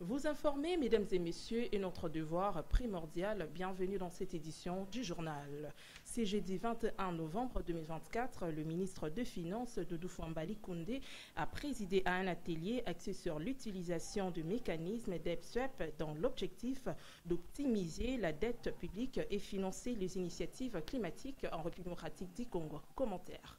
Vous informer, mesdames et messieurs, est notre devoir primordial. Bienvenue dans cette édition du journal. C'est jeudi 21 novembre 2024, le ministre des Finances, Doudou Fouambali Koundé, a présidé à un atelier axé sur l'utilisation du mécanisme DEPSWEP dans l'objectif d'optimiser la dette publique et financer les initiatives climatiques en République démocratique du Congo. Commentaire.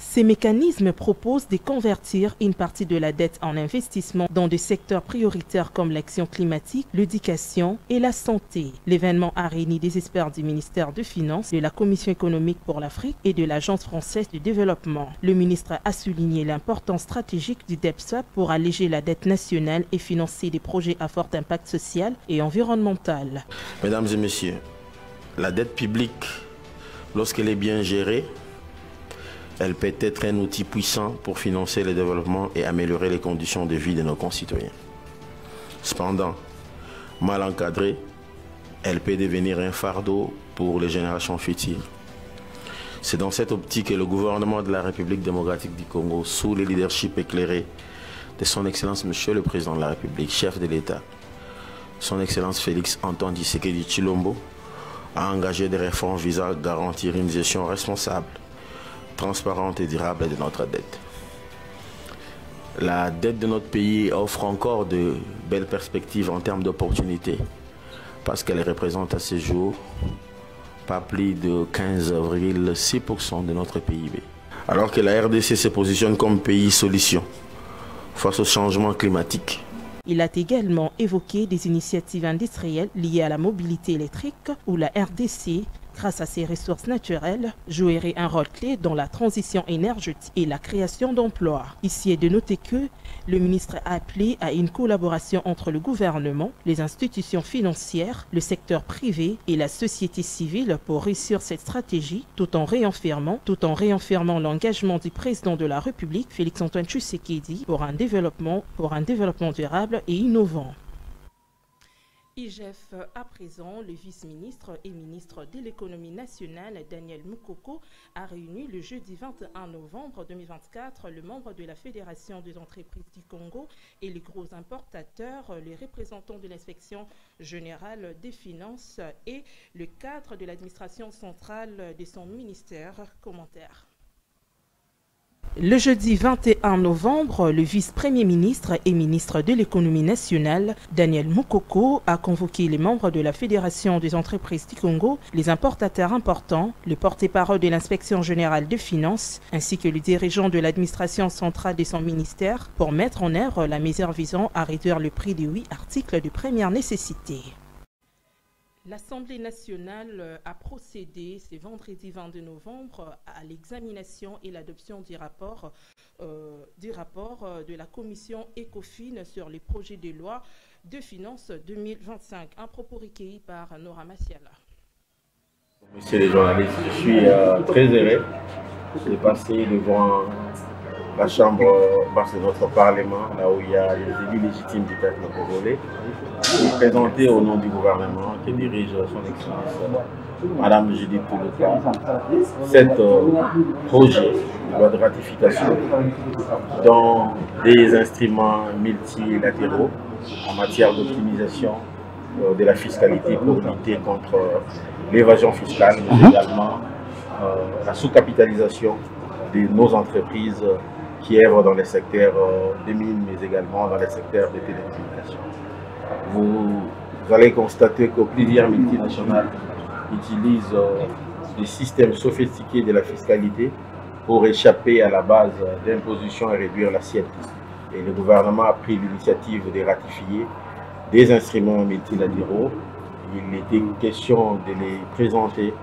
Ces mécanismes proposent de convertir une partie de la dette en investissement dans des secteurs prioritaires comme l'action climatique, l'éducation et la santé. L'événement a réuni des experts du ministère des Finances, de la Commission économique pour l'Afrique et de l'Agence française du développement. Le ministre a souligné l'importance stratégique du DEPSWEP pour alléger la dette nationale et financer des projets à fort impact social et environnemental. Mesdames et messieurs, la dette publique, lorsqu'elle est bien gérée, elle peut être un outil puissant pour financer le développement et améliorer les conditions de vie de nos concitoyens. Cependant, mal encadrée, elle peut devenir un fardeau pour les générations futures. C'est dans cette optique que le gouvernement de la République démocratique du Congo, sous le leadership éclairé de son Excellence Monsieur le Président de la République, chef de l'État, son Excellence Félix Antoine Tshisekedi Tshilombo, a engagé des réformes visant à garantir une gestion responsable, transparente et durable de notre dette. La dette de notre pays offre encore de belles perspectives en termes d'opportunités parce qu'elle représente à ce jour pas plus de 15,6% de notre PIB. Alors que la RDC se positionne comme pays solution face au changement climatique. Il a également évoqué des initiatives industrielles liées à la mobilité électrique où la RDC, grâce à ses ressources naturelles, jouerait un rôle clé dans la transition énergétique et la création d'emplois. Ici est de noter que le ministre a appelé à une collaboration entre le gouvernement, les institutions financières, le secteur privé et la société civile pour réussir cette stratégie, tout en réaffirmant l'engagement du président de la République, Félix Antoine Tshisekedi, pour un développement durable et innovant. IGF à présent, le vice-ministre et ministre de l'économie nationale, Daniel Mukoko, a réuni le jeudi 21 novembre 2024 le membre de la Fédération des entreprises du Congo et les gros importateurs, les représentants de l'inspection générale des finances et le cadre de l'administration centrale de son ministère. Commentaire. Le jeudi 21 novembre, le vice-premier ministre et ministre de l'économie nationale, Daniel Mukoko, a convoqué les membres de la Fédération des entreprises du Congo, les importateurs importants, le porte-parole de l'inspection générale des finances, ainsi que les dirigeants de l'administration centrale de son ministère pour mettre en œuvre la mesure visant à réduire le prix des 8 articles de première nécessité. L'Assemblée nationale a procédé ce vendredi 22 novembre à l'examination et l'adoption du rapport de la commission ECOFIN sur les projets de loi de finances 2025. Un propos recueilli par Nora Massiala. Messieurs les journalistes, je suis très heureux de passer devant la chambre basse de notre Parlement, là où il y a les élus légitimes du peuple congolais, et présenter au nom du gouvernement qui dirige son Excellence Madame Judith Toulouka cet projet de loi de ratification dans des instruments multilatéraux en matière d'optimisation de la fiscalité pour lutter contre l'évasion fiscale, mais également la sous-capitalisation de nos entreprises qui œuvrent dans les secteurs des mines, mais également dans les secteurs des télécommunications. Vous allez constater que plusieurs multinationales utilisent des systèmes sophistiqués de la fiscalité pour échapper à la base d'imposition et réduire l'assiette. Et le gouvernement a pris l'initiative de ratifier des instruments multilatéraux. Il était question de les présenter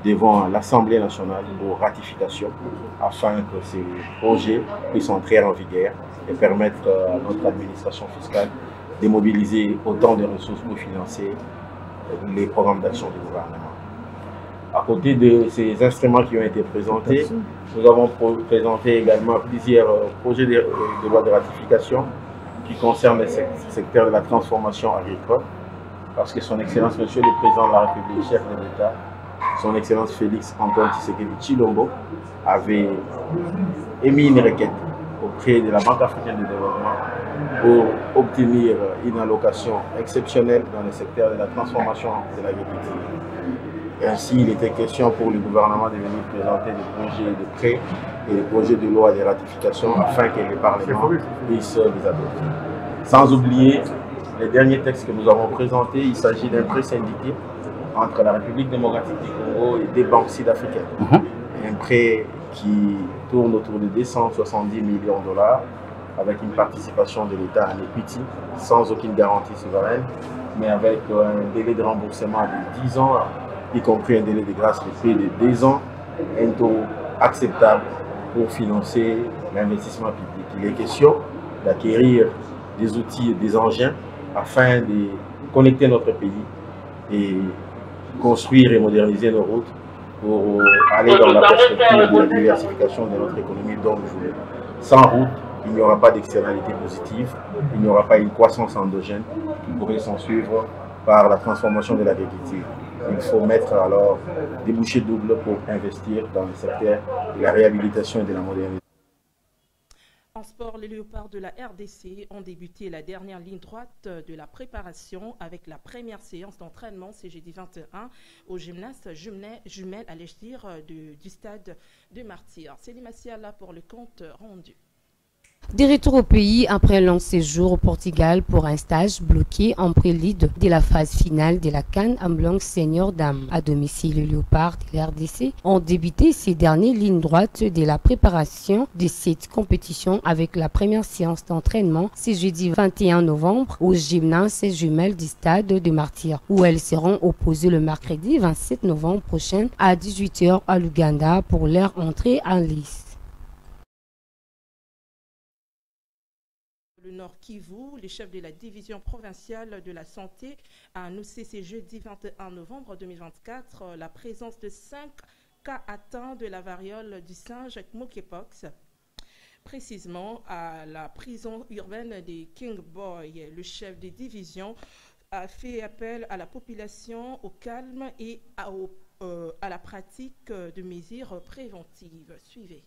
devant l'Assemblée nationale pour ratification afin que ces projets puissent entrer en vigueur et permettre à notre administration fiscale de mobiliser autant de ressources pour financer les programmes d'action du gouvernement. À côté de ces instruments qui ont été présentés, nous avons présenté également plusieurs projets de loi de ratification qui concernent le secteur de la transformation agricole, parce que son Excellence Monsieur le Président de la République, chef de l'État, son Excellence Félix Antoine Tshisekedi Tshilombo avait émis une requête au auprès de la Banque africaine de développement pour obtenir une allocation exceptionnelle dans le secteur de la transformation de l'agriculture. Ainsi, il était question pour le gouvernement de venir présenter des projets de prêts et des projets de loi de ratification afin que le Parlement puisse les adopter. Sans oublier les derniers textes que nous avons présentés, il s'agit d'un prêt syndiqué entre la République démocratique du Congo et des banques sud-africaines. Un prêt qui tourne autour de 270 millions de dollars avec une participation de l'État en equity sans aucune garantie souveraine, mais avec un délai de remboursement de 10 ans, y compris un délai de grâce de près de 2 ans, un taux acceptable pour financer l'investissement public. Il est question d'acquérir des outils et des engins afin de connecter notre pays et construire et moderniser nos routes pour aller dans la perspective de la diversification de notre économie dont nous voulons. Sans route, il n'y aura pas d'externalité positive, il n'y aura pas une croissance endogène qui pourrait s'en suivre par la transformation de l'agriculture. Il faut mettre alors des bouchées doubles pour investir dans le secteur de la réhabilitation et de la modernisation. En sport, les Léopards de la RDC ont débuté la dernière ligne droite de la préparation avec la première séance d'entraînement ce jeudi 21 au gymnase jumelle à l'Echtir du stade de Martyr. C'est Limassiala pour le compte rendu. De retour au pays après un long séjour au Portugal pour un stage bloqué en prélude de la phase finale de la CAN Ambulance Senior Dame. À domicile, les Léopards de la RDC ont débuté ces dernières lignes droites de la préparation de cette compétition avec la première séance d'entraînement ce jeudi 21 novembre au gymnase jumelle du stade de Martyr, où elles seront opposées le mercredi 27 novembre prochain à 18 h à l'Ouganda pour leur entrée en lice. Le Nord Kivu, le chef de la division provinciale de la santé a annoncé ce jeudi 21 novembre 2024 la présence de 5 cas atteints de la variole du singe monkeypox. Précisément à la prison urbaine de King Boy, le chef de division a fait appel à la population au calme et à la pratique de mesures préventives. Suivez.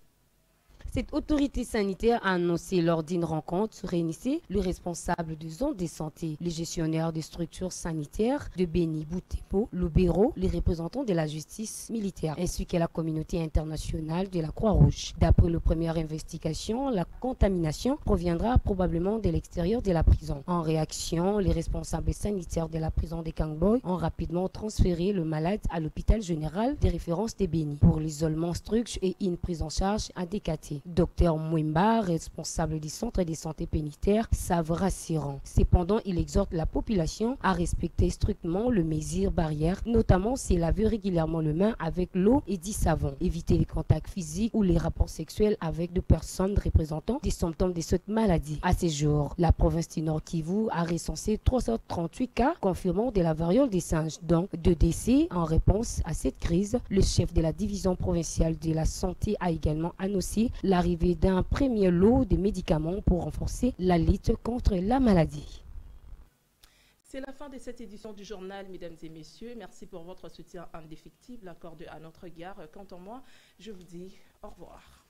Cette autorité sanitaire a annoncé lors d'une rencontre réunissait le responsable de zone de santé, les gestionnaires des structures sanitaires de Beni Boutepo, Lubero, les représentants de la justice militaire, ainsi que la communauté internationale de la Croix-Rouge. D'après la première investigation, la contamination proviendra probablement de l'extérieur de la prison. En réaction, les responsables sanitaires de la prison de Kangboy ont rapidement transféré le malade à l'hôpital général de référence de Beni pour l'isolement strict et une prise en charge adéquate. Docteur Mwimba, responsable du centre de santé pénitentiaire, savent rassurant. Cependant, il exhorte la population à respecter strictement les mesures barrières, notamment se laver régulièrement les mains avec l'eau et du savon, éviter les contacts physiques ou les rapports sexuels avec des personnes représentant des symptômes de cette maladie. À ce jour, la province du Nord Kivu a recensé 338 cas confirmant de la variole des singes, donc 2 décès. En réponse à cette crise, le chef de la division provinciale de la santé a également annoncé l'arrivée d'un premier lot de médicaments pour renforcer la lutte contre la maladie. C'est la fin de cette édition du journal, mesdames et messieurs. Merci pour votre soutien indéfectible accordé à notre égard. Quant à moi, je vous dis au revoir.